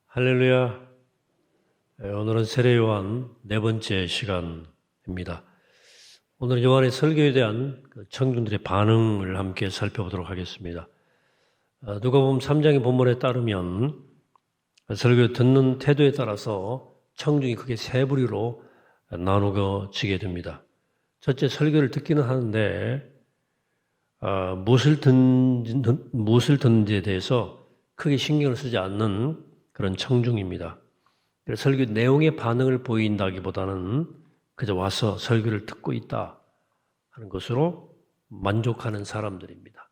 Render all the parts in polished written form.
할렐루야. 오늘은 세례 요한 네 번째 시간입니다. 오늘 요한의 설교에 대한 청중들의 반응을 함께 살펴보도록 하겠습니다. 누가복음 3장의 본문에 따르면 설교 듣는 태도에 따라서 청중이 크게 세 부류로 나누어지게 됩니다. 첫째, 설교를 듣기는 하는데 무엇을 듣는지에 대해서 크게 신경을 쓰지 않는 그런 청중입니다. 설교 내용의 반응을 보인다기보다는 그저 와서 설교를 듣고 있다 하는 것으로 만족하는 사람들입니다.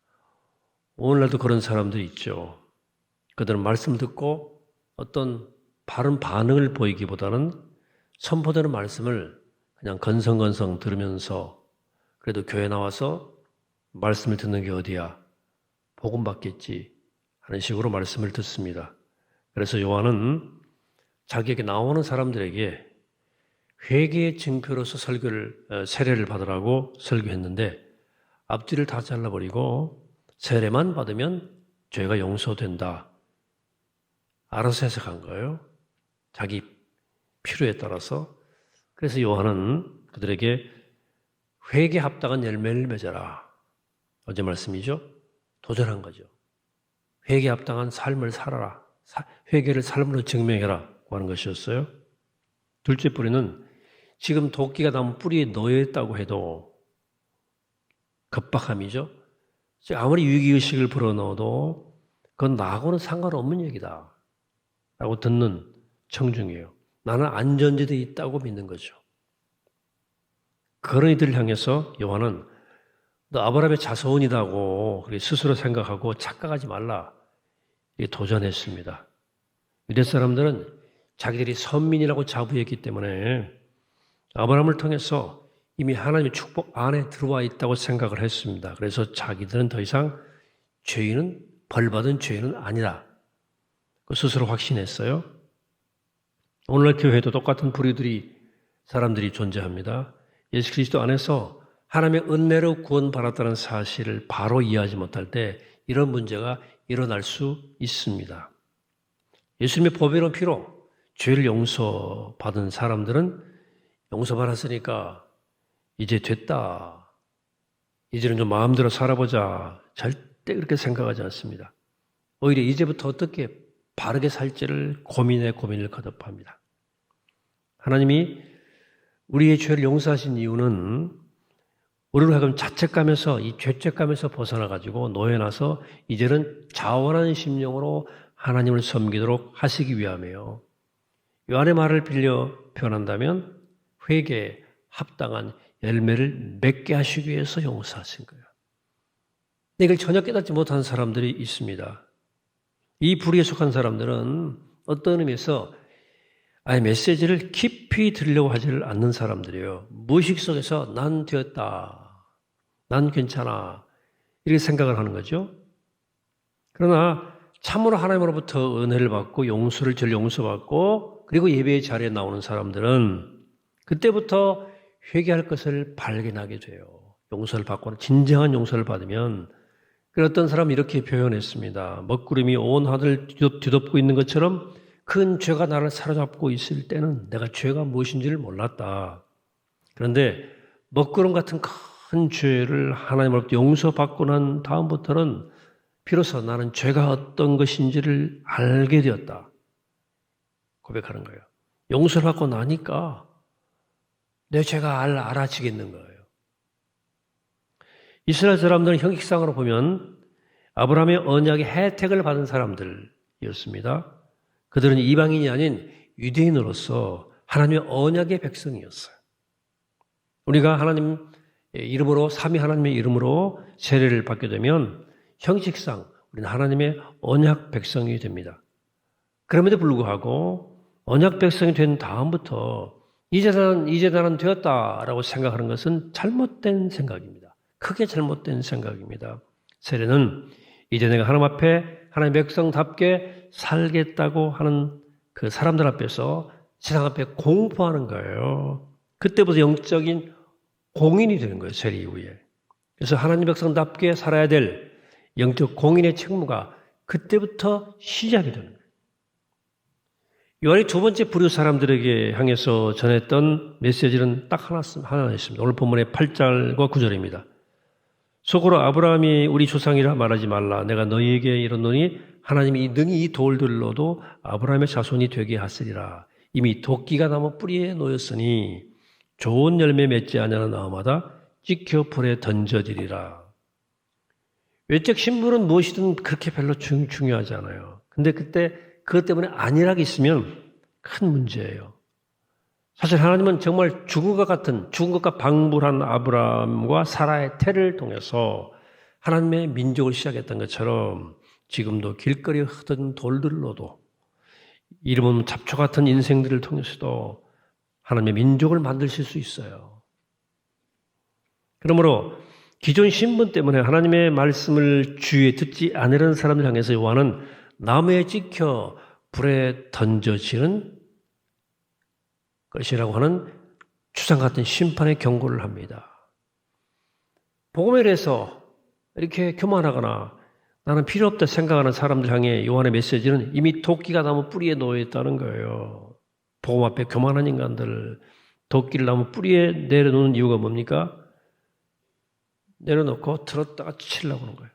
오늘날도 그런 사람들이 있죠. 그들은 말씀 듣고 어떤 바른 반응을 보이기보다는 선포되는 말씀을 그냥 건성건성 들으면서 그래도 교회 나와서 말씀을 듣는 게 어디야? 복음 받겠지 하는 식으로 말씀을 듣습니다. 그래서 요한은 자기에게 나오는 사람들에게 회개의 증표로서 세례를 받으라고 설교했는데 앞뒤를 다 잘라버리고 세례만 받으면 죄가 용서된다. 알아서 해석한 거예요. 자기 필요에 따라서. 그래서 요한은 그들에게 회개에 합당한 열매를 맺어라. 어제 말씀이죠? 도전한 거죠. 회개에 합당한 삶을 살아라. 회개를 삶으로 증명해라 하는 것이었어요. 둘째 뿌리는 지금 도끼가 나무 뿌리에 놓여 있다고 해도 급박함이죠. 아무리 위기의식을 불어넣어도 그건 나하고는 상관없는 얘기다 라고 듣는 청중이에요. 나는 안전지대에 있다고 믿는 거죠. 그런 이들을 향해서 요한은 너 아브라함의 자손이라고 스스로 생각하고 착각하지 말라 도전했습니다. 유대 사람들은 자기들이 선민이라고 자부했기 때문에 아브라함을 통해서 이미 하나님의 축복 안에 들어와 있다고 생각을 했습니다. 그래서 자기들은 더 이상 벌받은 죄인은 아니라 스스로 확신했어요. 오늘날 교회도 똑같은 사람들이 존재합니다. 예수 그리스도 안에서 하나님의 은혜로 구원받았다는 사실을 바로 이해하지 못할 때 이런 문제가 일어날 수 있습니다. 예수님의 보배로운 피로 죄를 용서받은 사람들은 용서받았으니까 이제 됐다. 이제는 좀 마음대로 살아보자. 절대 그렇게 생각하지 않습니다. 오히려 이제부터 어떻게 바르게 살지를 고민을 거듭합니다. 하나님이 우리의 죄를 용서하신 이유는 우리로 하여금 자책감에서 이 죄책감에서 벗어나가지고 놓여놔서 이제는 자원한 심령으로 하나님을 섬기도록 하시기 위함이에요. 요한의 말을 빌려 표현한다면 회개에 합당한 열매를 맺게 하시기 위해서 용서하신 거예요. 이걸 전혀 깨닫지 못한 사람들이 있습니다. 이 부류에 속한 사람들은 어떤 의미에서 아예 메시지를 깊이 들으려고 하지를 않는 사람들이에요. 무의식 속에서 난 되었다. 난 괜찮아. 이렇게 생각을 하는 거죠. 그러나 참으로 하나님으로부터 은혜를 받고 절 용서받고 그리고 예배의 자리에 나오는 사람들은 그때부터 회개할 것을 발견하게 돼요. 용서를 받고 진정한 용서를 받으면 어떤 사람은 이렇게 표현했습니다. 먹구름이 온 하늘을 뒤덮고 있는 것처럼 큰 죄가 나를 사로잡고 있을 때는 내가 죄가 무엇인지를 몰랐다. 그런데 먹구름 같은 큰 죄를 하나님으로부터 용서받고 난 다음부터는 비로소 나는 죄가 어떤 것인지를 알게 되었다. 고백하는 거예요. 용서를 받고 나니까 내 죄가 알아지겠는 거예요. 이스라엘 사람들은 형식상으로 보면 아브라함의 언약의 혜택을 받은 사람들이었습니다. 그들은 이방인이 아닌 유대인으로서 하나님의 언약의 백성이었어요. 우리가 하나님 이름으로 삼위 하나님의 이름으로 세례를 받게 되면 형식상 우리는 하나님의 언약 백성이 됩니다. 그럼에도 불구하고 언약 백성이 된 다음부터 이제 나는 되었다라고 생각하는 것은 잘못된 생각입니다. 크게 잘못된 생각입니다. 세례는 이제 내가 하나님 앞에 하나님의 백성답게 살겠다고 하는 그 사람들 앞에서 세상 앞에 공포하는 거예요. 그때부터 영적인 공인이 되는 거예요. 세례 이후에. 그래서 하나님 백성답게 살아야 될 영적 공인의 책무가 그때부터 시작이 되는 거예요. 요한이 두 번째 부류 사람들에게 향해서 전했던 메시지는 딱 하나 있습니다. 오늘 본문의 8절과 9절입니다. 속으로 아브라함이 우리 조상이라 말하지 말라. 내가 너희에게 이르노니 하나님이 능히 이 돌들로도 아브라함의 자손이 되게 하시리라. 이미 도끼가 나무 뿌리에 놓였으니 좋은 열매 맺지 아니하는 나무마다 찍혀 불에 던져지리라. 외적 신분은 무엇이든 그렇게 별로 중요하지 않아요. 근데 그때 그것 때문에 안일하게 있으면 큰 문제예요. 사실 하나님은 정말 죽은 것과 방불한 아브라함과 사라의 태를 통해서 하나님의 민족을 시작했던 것처럼 지금도 길거리에 흐르던 돌들로도 이름 없는 잡초 같은 인생들을 통해서도 하나님의 민족을 만드실 수 있어요. 그러므로 기존 신분 때문에 하나님의 말씀을 주위에 듣지 않으려는 사람들 향해서 요한은 나무에 찍혀 불에 던져지는 것이라고 하는 추상 같은 심판의 경고를 합니다. 복음에 대해서 이렇게 교만하거나 나는 필요 없다 생각하는 사람들 향해 요한의 메시지는 이미 도끼가 나무 뿌리에 놓여 있다는 거예요. 복음 앞에 교만한 인간들, 도끼를 나무 뿌리에 내려놓는 이유가 뭡니까? 내려놓고 들었다가 치려고 하는 거예요.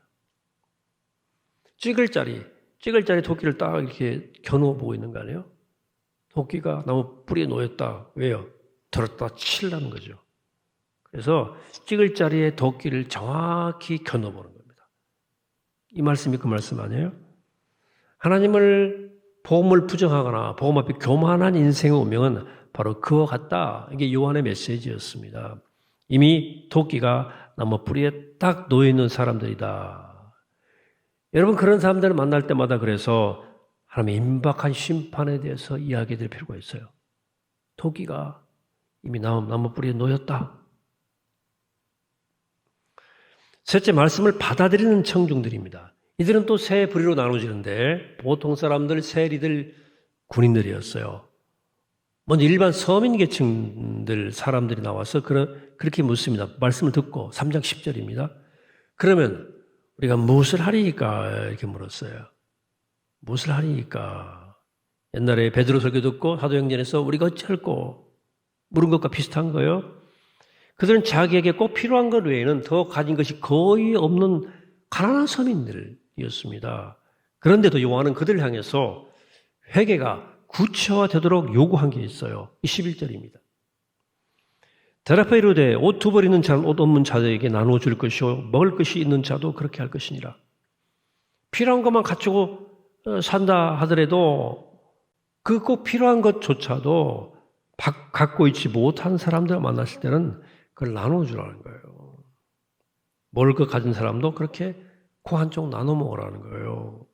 찍을 자리 도끼를 딱 이렇게 겨누어 보고 있는 거 아니에요? 도끼가 나무 뿌리에 놓였다. 왜요? 들었다 치려는 거죠. 그래서 찍을 자리에 도끼를 정확히 겨누어 보는 겁니다. 이 말씀이 그 말씀 아니에요? 하나님을 복음을 부정하거나 복음 앞에 교만한 인생의 운명은 바로 그와 같다. 이게 요한의 메시지였습니다. 이미 도끼가 나무 뿌리에 딱 놓여있는 사람들이다. 여러분 그런 사람들을 만날 때마다 그래서 하나님의 임박한 심판에 대해서 이야기해 드릴 필요가 있어요. 도끼가 이미 나무 뿌리에 놓였다. 셋째, 말씀을 받아들이는 청중들입니다. 이들은 또 세 부류로 나눠지는데 보통 사람들, 세리들, 군인들이었어요. 먼저 일반 서민 계층들 사람들이 나와서 그렇게 묻습니다. 말씀을 듣고 3장 10절입니다. 그러면 우리가 무엇을 하리니까 이렇게 물었어요. 무엇을 하리니까. 옛날에 베드로 설교 듣고 사도행전에서 우리가 어찌할꼬 물은 것과 비슷한 거예요. 그들은 자기에게 꼭 필요한 것 외에는 더 가진 것이 거의 없는 가난한 서민들이었습니다. 그런데도 요한은 그들을 향해서 회개가 구체화되도록 요구한 게 있어요. 21절입니다. 대답하여 이르되 옷 두 벌 있는 자는 옷 없는 자들에게 나누어 줄 것이요 먹을 것이 있는 자도 그렇게 할 것이니라. 필요한 것만 갖추고 산다 하더라도 그 꼭 필요한 것조차도 갖고 있지 못한 사람들 만났을 때는 그걸 나누어 주라는 거예요. 먹을 것 가진 사람도 그렇게 코 한쪽 나눠 먹으라는 거예요.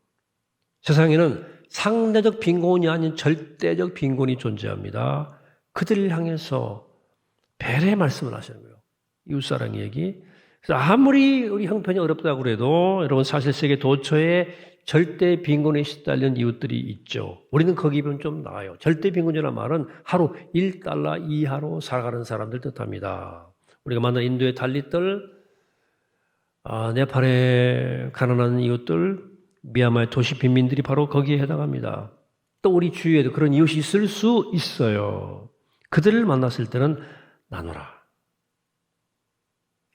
세상에는 상대적 빈곤이 아닌 절대적 빈곤이 존재합니다. 그들을 향해서 배려의 말씀을 하시는 거예요. 이웃사랑 얘기. 그래서 아무리 우리 형편이 어렵다고 그래도 여러분 사실 세계 도처에 절대 빈곤에 시달린 이웃들이 있죠. 우리는 거기 비하면 좀 나아요. 절대 빈곤이라는 말은 하루 1달러 이하로 살아가는 사람들 뜻합니다. 우리가 만난 인도의 달리들, 네팔의 가난한 이웃들, 미얀마의 도시 빈민들이 바로 거기에 해당합니다. 또 우리 주위에도 그런 이웃이 있을 수 있어요. 그들을 만났을 때는 나누라.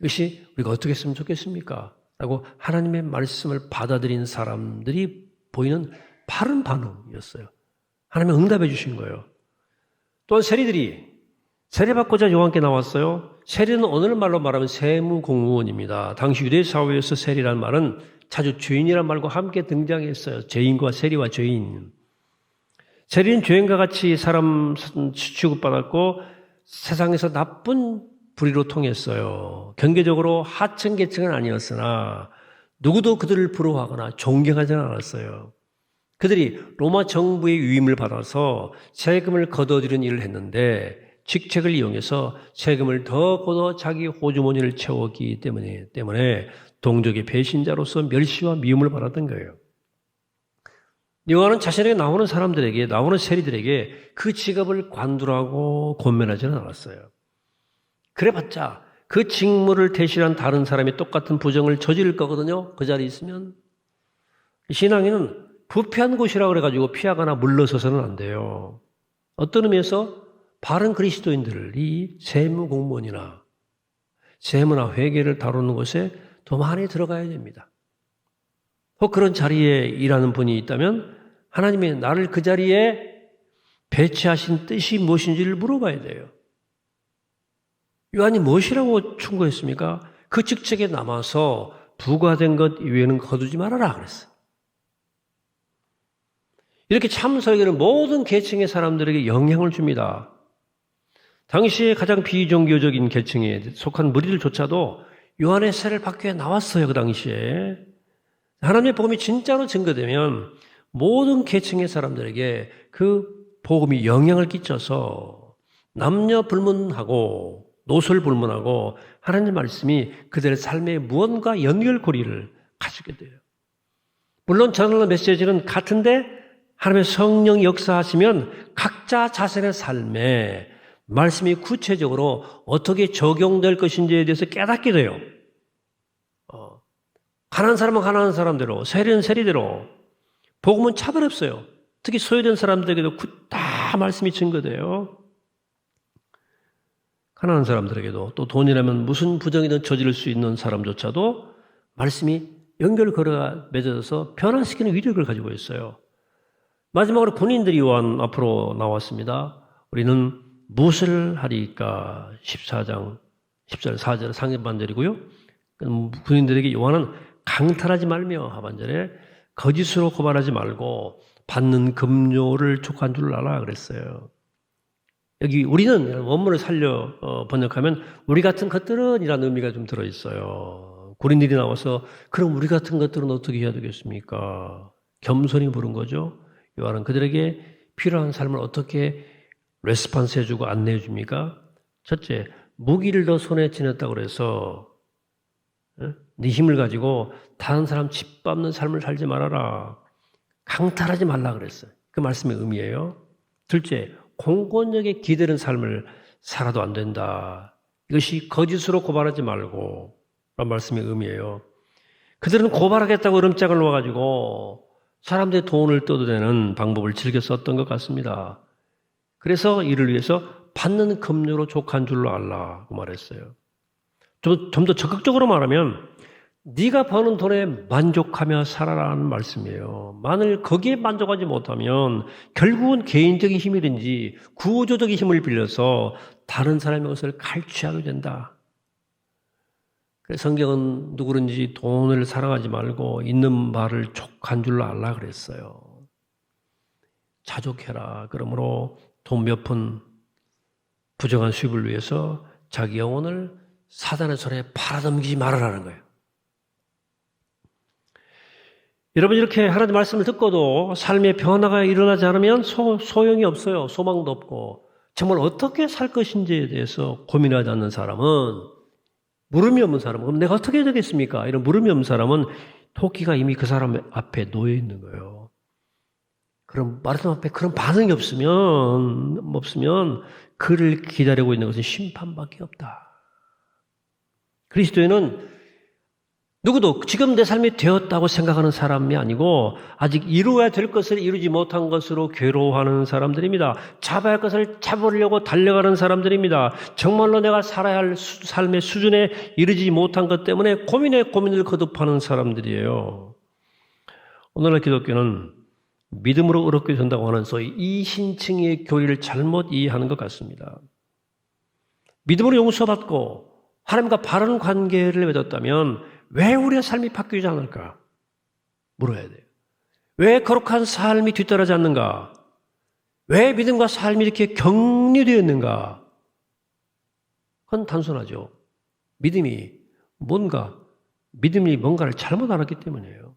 이것이 우리가 어떻게 했으면 좋겠습니까? 라고 하나님의 말씀을 받아들인 사람들이 보이는 바른 반응이었어요. 하나님이 응답해 주신 거예요. 또한 세리들이 세례받고자 요한께 나왔어요. 세리는 오늘날말로 말하면 세무공무원입니다. 당시 유대 사회에서 세리라는 말은 자주 죄인이라는 말과 함께 등장했어요. 죄인과 세리와 죄인. 세리는 죄인과 같이 사람 취급받았고 세상에서 나쁜 부리로 통했어요. 경제적으로 하층 계층은 아니었으나 누구도 그들을 부러워하거나 존경하지는 않았어요. 그들이 로마 정부의 위임을 받아서 세금을 걷어들이는 일을 했는데 직책을 이용해서 세금을 더 걷어 자기 호주머니를 채웠기 때문에 동족의 배신자로서 멸시와 미움을 받았던 거예요. 요한은 자신에게 나오는 사람들에게, 나오는 세리들에게 그 직업을 관두라고 권면하지는 않았어요. 그래봤자 그 직무를 대신한 다른 사람이 똑같은 부정을 저지를 거거든요. 그 자리에 있으면. 신앙인은 부패한 곳이라고 그래가지고 피하거나 물러서서는 안 돼요. 어떤 의미에서 바른 그리스도인들이 세무 공무원이나 세무나 회계를 다루는 곳에 더 많이 들어가야 됩니다. 혹 그런 자리에 일하는 분이 있다면 하나님이 나를 그 자리에 배치하신 뜻이 무엇인지를 물어봐야 돼요. 요한이 무엇이라고 충고했습니까? 그 직책에 남아서 부과된 것 이외에는 거두지 말아라 그랬어요. 이렇게 참 설교는 모든 계층의 사람들에게 영향을 줍니다. 당시에 가장 비종교적인 계층에 속한 무리들조차도 요한의 세를 받기 위해 나왔어요. 그 당시에. 하나님의 복음이 진짜로 증거되면 모든 계층의 사람들에게 그 복음이 영향을 끼쳐서 남녀 불문하고 노설 불문하고 하나님의 말씀이 그들의 삶의 무언가 연결고리를 가지게 돼요. 물론 저널 메시지는 같은데 하나님의 성령이 역사하시면 각자 자신의 삶에 말씀이 구체적으로 어떻게 적용될 것인지에 대해서 깨닫게 돼요. 가난한 사람은 가난한 사람대로, 세리는 세리대로. 복음은 차별 없어요. 특히 소외된 사람들에게도 다 말씀이 증거돼요. 가난한 사람들에게도 또 돈이라면 무슨 부정이든 저지를 수 있는 사람조차도 말씀이 연결 걸어가 맺어져서 변화시키는 위력을 가지고 있어요. 마지막으로 군인들이 요한 앞으로 나왔습니다. 우리는 무엇을 하리까? 14장 10절 4절 상반절이고요. 군인들에게 요한은 강탈하지 말며 하반절에 거짓으로 고발하지 말고 받는 급료를 족한 줄 알아 그랬어요. 여기 우리는 원문을 살려 번역하면 우리 같은 것들은 이라는 의미가 좀 들어있어요. 군인들이 나와서 그럼 우리 같은 것들은 어떻게 해야 되겠습니까? 겸손히 물은 거죠. 요한은 그들에게 필요한 삶을 어떻게 레스판스 해주고 안내해 줍니까? 첫째, 무기를 더 손에 쥐었다고 그래서 네 힘을 가지고 다른 사람 짓밟는 삶을 살지 말아라. 강탈하지 말라 그랬어요. 그 말씀의 의미예요. 둘째, 공권력에 기대는 삶을 살아도 안 된다. 이것이 거짓으로 고발하지 말고 라는 말씀의 의미예요. 그들은 고발하겠다고 이름장을 놓아가지고 사람들의 돈을 뜯어내는 방법을 즐겨 썼던 것 같습니다. 그래서 이를 위해서 받는 급료로 족한 줄로 알라고 말했어요. 좀 더 적극적으로 말하면 네가 버는 돈에 만족하며 살아라는 말씀이에요. 만일 거기에 만족하지 못하면 결국은 개인적인 힘이든지 구조적인 힘을 빌려서 다른 사람의 것을 갈취하게 된다. 그래서 성경은 누구든지 돈을 사랑하지 말고 있는 바를 족한 줄로 알라 그랬어요. 자족해라. 그러므로 돈 몇 푼 부정한 수입을 위해서 자기 영혼을 사단의 손에 팔아넘기지 말아라는 거예요. 여러분 이렇게 하나님의 말씀을 듣고도 삶의 변화가 일어나지 않으면 소용이 없어요. 소망도 없고 정말 어떻게 살 것인지에 대해서 고민하지 않는 사람은 물음이 없는 사람은 그럼 내가 어떻게 해야 되겠습니까? 이런 물음이 없는 사람은 토끼가 이미 그 사람 앞에 놓여 있는 거예요. 그럼 말씀 앞에 그런 반응이 없으면 그를 기다리고 있는 것은 심판밖에 없다. 그리스도인은 누구도 지금 내 삶이 되었다고 생각하는 사람이 아니고 아직 이루어야 될 것을 이루지 못한 것으로 괴로워하는 사람들입니다. 잡아야 할 것을 잡으려고 달려가는 사람들입니다. 정말로 내가 살아야 할 삶의 수준에 이르지 못한 것 때문에 고민을 거듭하는 사람들이에요. 오늘날 기독교는 믿음으로 의롭게 된다고 하는 소위 이신층의 교리를 잘못 이해하는 것 같습니다. 믿음으로 용서받고 하나님과 바른 관계를 맺었다면 왜 우리의 삶이 바뀌지 않을까? 물어야 돼요. 왜 거룩한 삶이 뒤따르지 않는가? 왜 믿음과 삶이 이렇게 격리되어 있는가? 그건 단순하죠. 믿음이 뭔가를 잘못 알았기 때문이에요.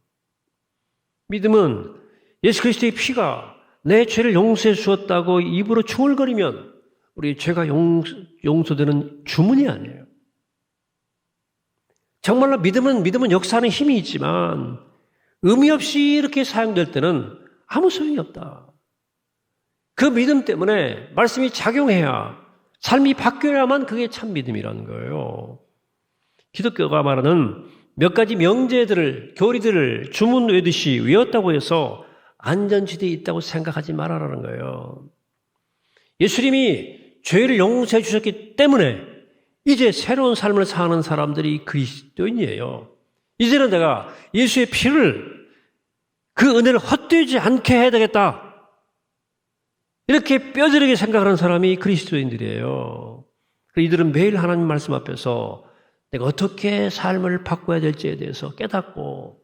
믿음은 예수 그리스도의 피가 내 죄를 용서해 주었다고 입으로 중얼거리면 우리 죄가 용서되는 주문이 아니에요. 정말로 믿음은 역사하는 힘이 있지만 의미 없이 이렇게 사용될 때는 아무 소용이 없다. 그 믿음 때문에 말씀이 작용해야 삶이 바뀌어야만 그게 참 믿음이라는 거예요. 기독교가 말하는 몇 가지 명제들을 교리들을 주문 외듯이 외웠다고 해서 안전지대에 있다고 생각하지 말아라는 거예요. 예수님이 죄를 용서해 주셨기 때문에 이제 새로운 삶을 사는 사람들이 그리스도인이에요. 이제는 내가 예수의 피를 그 은혜를 헛되지 않게 해야 되겠다. 이렇게 뼈저리게 생각하는 사람이 그리스도인들이에요. 이들은 매일 하나님 말씀 앞에서 내가 어떻게 삶을 바꿔야 될지에 대해서 깨닫고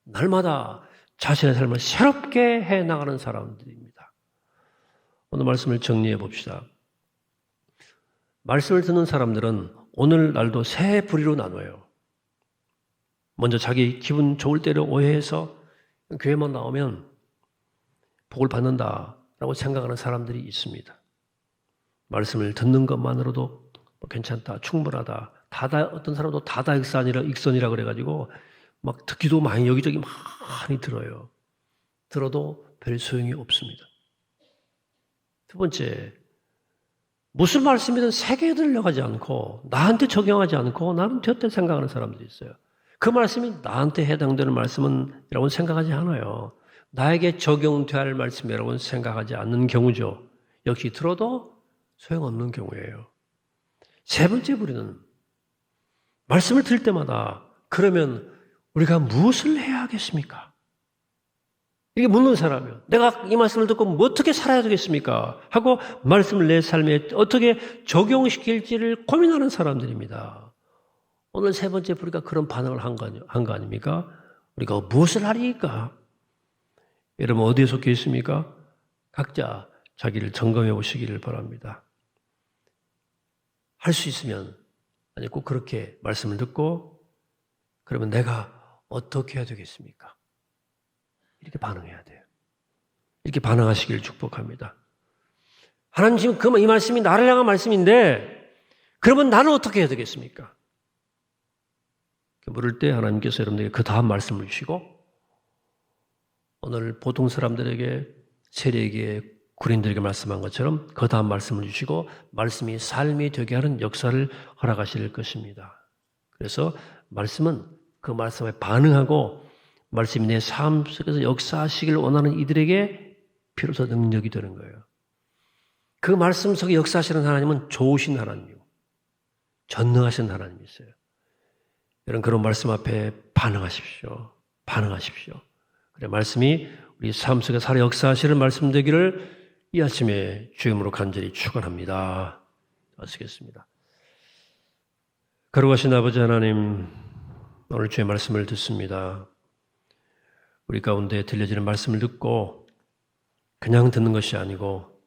날마다 자신의 삶을 새롭게 해나가는 사람들입니다. 오늘 말씀을 정리해 봅시다. 말씀을 듣는 사람들은 오늘날도 세 부류로 나눠요. 먼저 자기 기분 좋을 때를 오해해서 교회만 나오면 복을 받는다라고 생각하는 사람들이 있습니다. 말씀을 듣는 것만으로도 괜찮다, 충분하다. 어떤 사람도 다다익선이라 그래가지고 막 듣기도 많이 여기저기 많이 들어요. 들어도 별 소용이 없습니다. 두 번째, 무슨 말씀이든 세게 들려가지 않고 나한테 적용하지 않고 나는 되었다 생각하는 사람들이 있어요. 그 말씀이 나한테 해당되는 말씀이라고 생각하지 않아요. 나에게 적용돼야 할 말씀이라고 생각하지 않는 경우죠. 역시 들어도 소용없는 경우예요. 세 번째 부류는 말씀을 들을 때마다 그러면 우리가 무엇을 해야 하겠습니까? 이게 묻는 사람이요. 내가 이 말씀을 듣고 어떻게 살아야 되겠습니까? 하고 말씀을 내 삶에 어떻게 적용시킬지를 고민하는 사람들입니다. 오늘 세 번째 부류가 그런 반응을 한 거 아닙니까? 우리가 무엇을 하리까? 여러분 어디에 속해 있습니까? 각자 자기를 점검해 보시기를 바랍니다. 할 수 있으면 아니 꼭 그렇게 말씀을 듣고 그러면 내가 어떻게 해야 되겠습니까? 이렇게 반응해야 돼요. 이렇게 반응하시기를 축복합니다. 하나님 지금 이 말씀이 나를 향한 말씀인데 그러면 나는 어떻게 해야 되겠습니까? 물을 때 하나님께서 여러분들에게 그 다음 말씀을 주시고 오늘 보통 사람들에게 세례에게 구린들에게 말씀한 것처럼 그 다음 말씀을 주시고 말씀이 삶이 되게 하는 역사를 허락하실 것입니다. 그래서 말씀은 그 말씀에 반응하고 말씀이 내 삶 속에서 역사하시기를 원하는 이들에게 비로소 능력이 되는 거예요. 그 말씀 속에 역사하시는 하나님은 좋으신 하나님이고 전능하신 하나님이세요. 여러분 그런 말씀 앞에 반응하십시오. 반응하십시오. 그래 말씀이 우리 삶 속에 살아 역사하시는 말씀 되기를 이 아침에 주임으로 간절히 축원합니다. 마치겠습니다. 거룩하신 아버지 하나님, 오늘 주의 말씀을 듣습니다. 우리 가운데 들려지는 말씀을 듣고 그냥 듣는 것이 아니고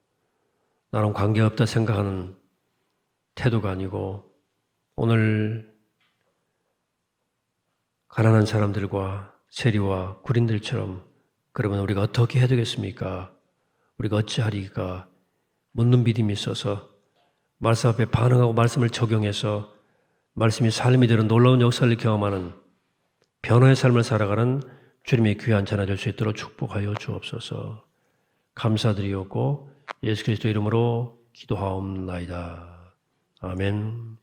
나랑 관계없다 생각하는 태도가 아니고 오늘 가난한 사람들과 세리와 구린들처럼 그러면 우리가 어떻게 해야 되겠습니까? 우리가 어찌하리까? 묻는 믿음이 있어서 말씀 앞에 반응하고 말씀을 적용해서 말씀이 삶이 되는 놀라운 역사를 경험하는 변화의 삶을 살아가는 주님의 귀한 자녀 될 수 있도록 축복하여 주옵소서. 감사드리옵고 예수 그리스도 이름으로 기도하옵나이다. 아멘.